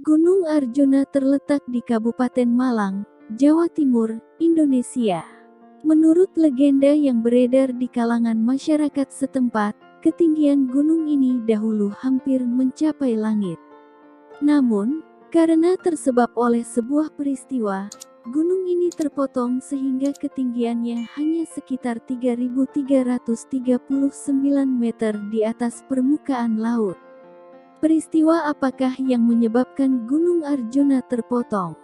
Gunung Arjuna terletak di Kabupaten Malang, Jawa Timur, Indonesia. Menurut legenda yang beredar di kalangan masyarakat setempat, ketinggian gunung ini dahulu hampir mencapai langit. Namun, karena tersebab oleh sebuah peristiwa, gunung ini terpotong sehingga ketinggiannya hanya sekitar 3.339 meter di atas permukaan laut. Peristiwa apakah yang menyebabkan Gunung Arjuna terpotong?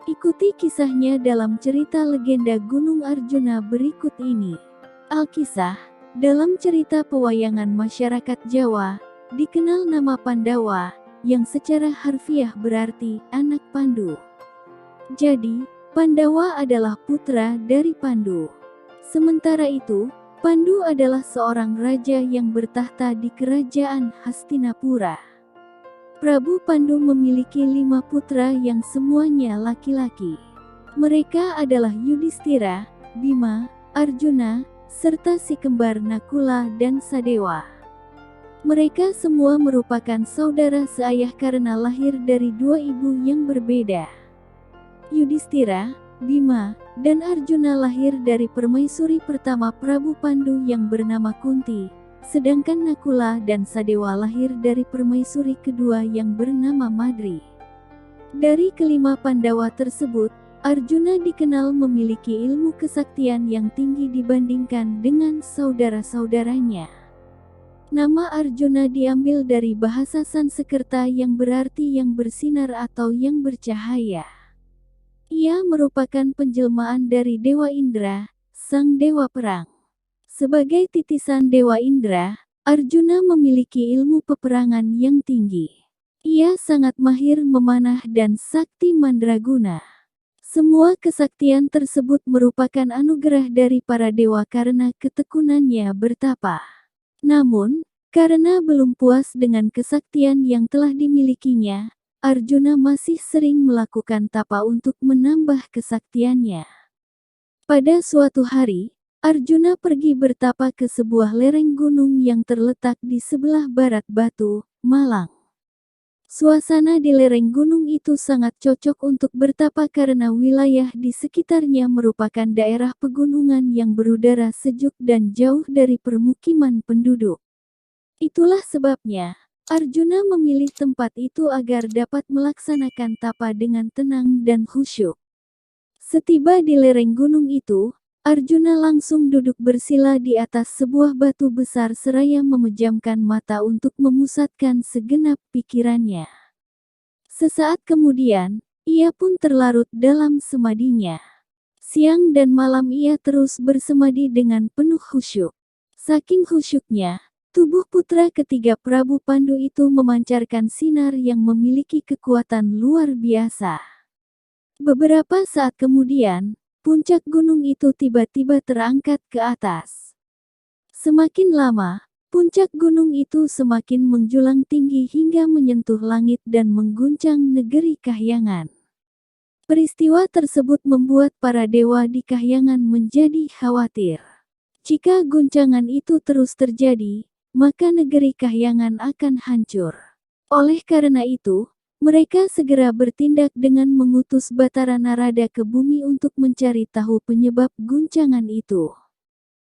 Ikuti kisahnya dalam cerita legenda Gunung Arjuna berikut ini. Alkisah, dalam cerita pewayangan masyarakat Jawa, dikenal nama Pandawa, yang secara harfiah berarti anak Pandu. Jadi, Pandawa adalah putra dari Pandu. Sementara itu, Pandu adalah seorang raja yang bertahta di kerajaan Hastinapura. Prabu Pandu memiliki 5 putra yang semuanya laki-laki. Mereka adalah Yudhistira, Bima, Arjuna, serta si kembar Nakula dan Sadewa. Mereka semua merupakan saudara seayah karena lahir dari 2 ibu yang berbeda. Yudhistira, Bima, dan Arjuna lahir dari permaisuri pertama Prabu Pandu yang bernama Kunti. Sedangkan Nakula dan Sadewa lahir dari permaisuri kedua yang bernama Madri. Dari kelima Pandawa tersebut, Arjuna dikenal memiliki ilmu kesaktian yang tinggi dibandingkan dengan saudara-saudaranya. Nama Arjuna diambil dari bahasa Sanskerta yang berarti yang bersinar atau yang bercahaya. Ia merupakan penjelmaan dari Dewa Indra, sang dewa perang. Sebagai titisan Dewa Indra, Arjuna memiliki ilmu peperangan yang tinggi. Ia sangat mahir memanah dan sakti mandraguna. Semua kesaktian tersebut merupakan anugerah dari para dewa karena ketekunannya bertapa. Namun, karena belum puas dengan kesaktian yang telah dimilikinya, Arjuna masih sering melakukan tapa untuk menambah kesaktiannya. Pada suatu hari, Arjuna pergi bertapa ke sebuah lereng gunung yang terletak di sebelah barat Batu, Malang. Suasana di lereng gunung itu sangat cocok untuk bertapa karena wilayah di sekitarnya merupakan daerah pegunungan yang berudara sejuk dan jauh dari permukiman penduduk. Itulah sebabnya, Arjuna memilih tempat itu agar dapat melaksanakan tapa dengan tenang dan khusyuk. Setiba di lereng gunung itu, Arjuna langsung duduk bersila di atas sebuah batu besar seraya memejamkan mata untuk memusatkan segenap pikirannya. Sesaat kemudian, ia pun terlarut dalam semadinya. Siang dan malam ia terus bersemadi dengan penuh khusyuk. Saking khusyuknya, tubuh putra ketiga Prabu Pandu itu memancarkan sinar yang memiliki kekuatan luar biasa. Beberapa saat kemudian, puncak gunung itu tiba-tiba terangkat ke atas. Semakin lama, puncak gunung itu semakin menjulang tinggi hingga menyentuh langit dan mengguncang negeri Kahyangan. Peristiwa tersebut membuat para dewa di Kahyangan menjadi khawatir. Jika guncangan itu terus terjadi, maka negeri Kahyangan akan hancur. Oleh karena itu, mereka segera bertindak dengan mengutus Batara Narada ke bumi untuk mencari tahu penyebab guncangan itu.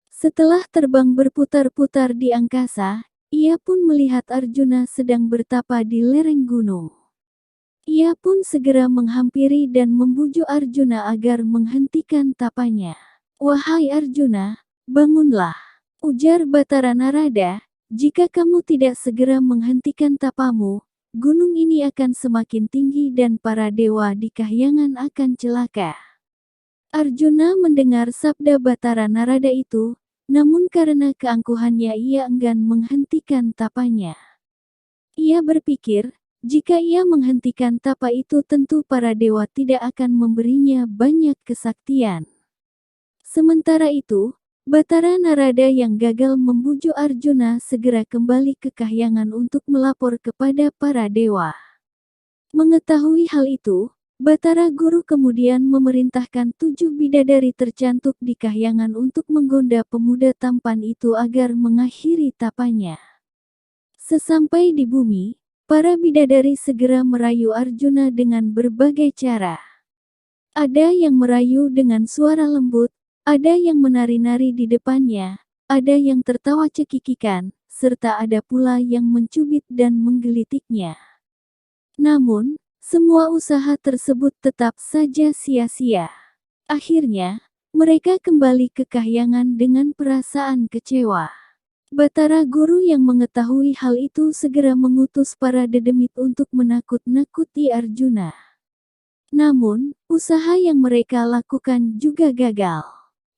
Setelah terbang berputar-putar di angkasa, ia pun melihat Arjuna sedang bertapa di lereng gunung. Ia pun segera menghampiri dan membujuk Arjuna agar menghentikan tapanya. "Wahai Arjuna, bangunlah," ujar Batara Narada, "jika kamu tidak segera menghentikan tapamu, gunung ini akan semakin tinggi dan para dewa di Kahyangan akan celaka." Arjuna mendengar sabda Batara Narada itu, namun karena keangkuhannya ia enggan menghentikan tapanya. Ia berpikir, jika ia menghentikan tapa itu tentu para dewa tidak akan memberinya banyak kesaktian. Sementara itu, Batara Narada yang gagal membujuk Arjuna segera kembali ke Kahyangan untuk melapor kepada para dewa. Mengetahui hal itu, Batara Guru kemudian memerintahkan 7 bidadari tercantuk di Kahyangan untuk menggoda pemuda tampan itu agar mengakhiri tapanya. Sesampai di bumi, Para bidadari segera merayu Arjuna dengan berbagai cara. Ada yang merayu dengan suara lembut, ada yang menari-nari di depannya, ada yang tertawa cekikikan, serta ada pula yang mencubit dan menggelitiknya. Namun, semua usaha tersebut tetap saja sia-sia. Akhirnya, mereka kembali ke kahyangan dengan perasaan kecewa. Batara Guru yang mengetahui hal itu segera mengutus para dedemit untuk menakut-nakuti Arjuna. Namun, usaha yang mereka lakukan juga gagal.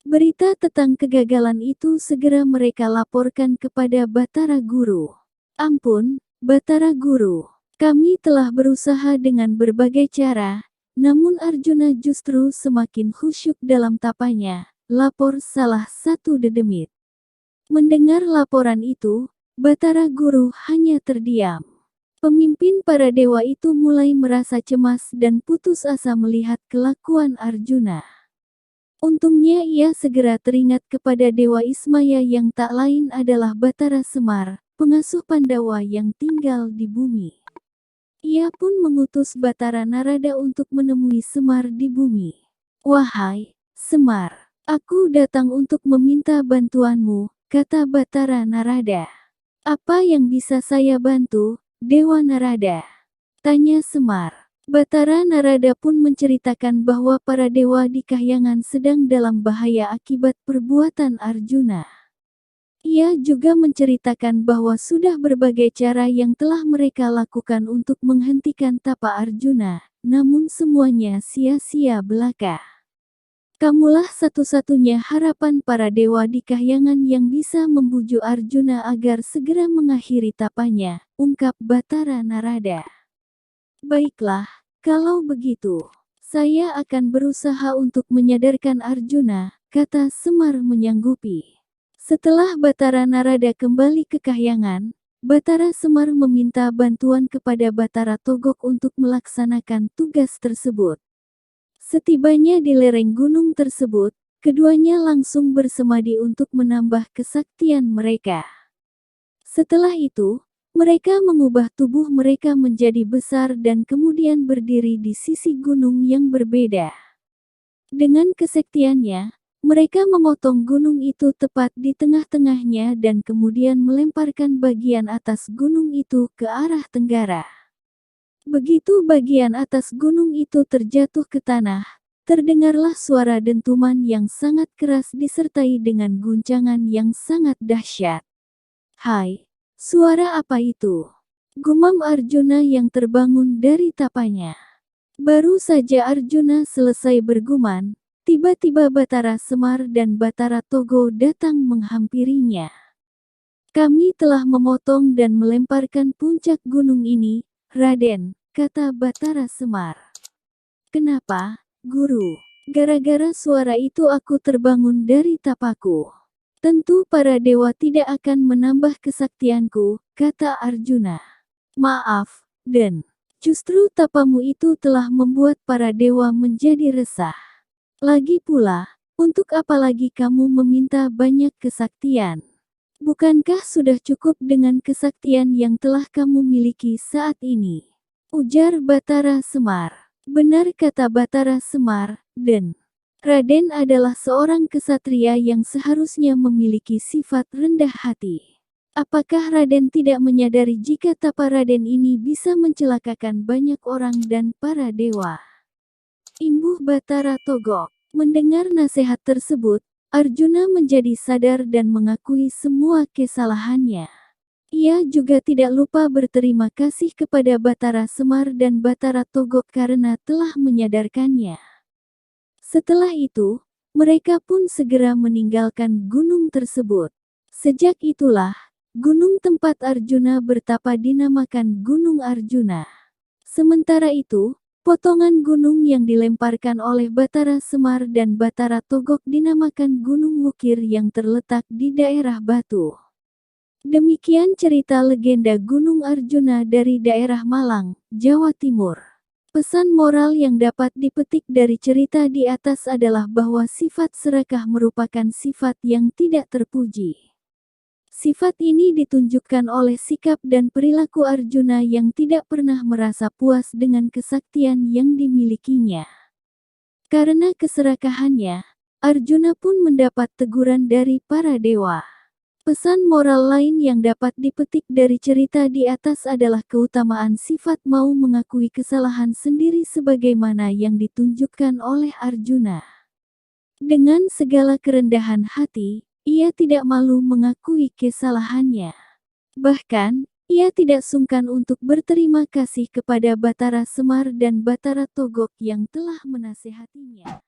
Berita tentang kegagalan itu segera mereka laporkan kepada Batara Guru. Ampun, Batara Guru, kami telah berusaha dengan berbagai cara, namun Arjuna justru semakin khusyuk dalam tapanya, lapor salah satu dedemit. Mendengar laporan itu, Batara Guru hanya terdiam. Pemimpin para dewa itu mulai merasa cemas dan putus asa melihat kelakuan Arjuna. Untungnya ia segera teringat kepada Dewa Ismaya yang tak lain adalah Batara Semar, pengasuh Pandawa yang tinggal di bumi. Ia pun mengutus Batara Narada untuk menemui Semar di bumi. "Wahai Semar, aku datang untuk meminta bantuanmu," kata Batara Narada. "Apa yang bisa saya bantu, Dewa Narada?" tanya Semar. Batara Narada pun menceritakan bahwa para dewa di kahyangan sedang dalam bahaya akibat perbuatan Arjuna. Ia juga menceritakan bahwa sudah berbagai cara yang telah mereka lakukan untuk menghentikan tapa Arjuna, namun semuanya sia-sia belaka. "Kamulah satu-satunya harapan para dewa di kahyangan yang bisa membujuk Arjuna agar segera mengakhiri tapanya," ungkap Batara Narada. "Baiklah, kalau begitu, saya akan berusaha untuk menyadarkan Arjuna," kata Semar menyanggupi. Setelah Batara Narada kembali ke kahyangan, Batara Semar meminta bantuan kepada Batara Togok untuk melaksanakan tugas tersebut. Setibanya di lereng gunung tersebut, keduanya langsung bersemadi untuk menambah kesaktian mereka. Setelah itu, mereka mengubah tubuh mereka menjadi besar dan kemudian berdiri di sisi gunung yang berbeda. Dengan kesaktiannya, mereka memotong gunung itu tepat di tengah-tengahnya dan kemudian melemparkan bagian atas gunung itu ke arah tenggara. Begitu bagian atas gunung itu terjatuh ke tanah, terdengarlah suara dentuman yang sangat keras disertai dengan guncangan yang sangat dahsyat. "Hai! Suara apa itu?" gumam Arjuna yang terbangun dari tapanya. Baru saja Arjuna selesai bergumam, tiba-tiba Batara Semar dan Batara Togo datang menghampirinya. "Kami telah memotong dan melemparkan puncak gunung ini, Raden," kata Batara Semar. "Kenapa, Guru?" "Gara-gara suara itu aku terbangun dari tapaku. Tentu para dewa tidak akan menambah kesaktianku," kata Arjuna. "Maaf, Den. Justru tapamu itu telah membuat para dewa menjadi resah. Lagi pula, untuk apa lagi kamu meminta banyak kesaktian? Bukankah sudah cukup dengan kesaktian yang telah kamu miliki saat ini?" ujar Batara Semar. "Benar," kata Batara Semar, "Den. Raden adalah seorang kesatria yang seharusnya memiliki sifat rendah hati. Apakah Raden tidak menyadari jika tapa Raden ini bisa mencelakakan banyak orang dan para dewa?" imbuh Batara Togok. Mendengar nasihat tersebut, Arjuna menjadi sadar dan mengakui semua kesalahannya. Ia juga tidak lupa berterima kasih kepada Batara Semar dan Batara Togok karena telah menyadarkannya. Setelah itu, mereka pun segera meninggalkan gunung tersebut. Sejak itulah, gunung tempat Arjuna bertapa dinamakan Gunung Arjuna. Sementara itu, potongan gunung yang dilemparkan oleh Batara Semar dan Batara Togok dinamakan Gunung Wukir yang terletak di daerah Batu. Demikian cerita legenda Gunung Arjuna dari daerah Malang, Jawa Timur. Pesan moral yang dapat dipetik dari cerita di atas adalah bahwa sifat serakah merupakan sifat yang tidak terpuji. Sifat ini ditunjukkan oleh sikap dan perilaku Arjuna yang tidak pernah merasa puas dengan kesaktian yang dimilikinya. Karena keserakahannya, Arjuna pun mendapat teguran dari para dewa. Pesan moral lain yang dapat dipetik dari cerita di atas adalah keutamaan sifat mau mengakui kesalahan sendiri sebagaimana yang ditunjukkan oleh Arjuna. Dengan segala kerendahan hati, ia tidak malu mengakui kesalahannya. Bahkan, ia tidak sungkan untuk berterima kasih kepada Batara Semar dan Batara Togok yang telah menasehatinya.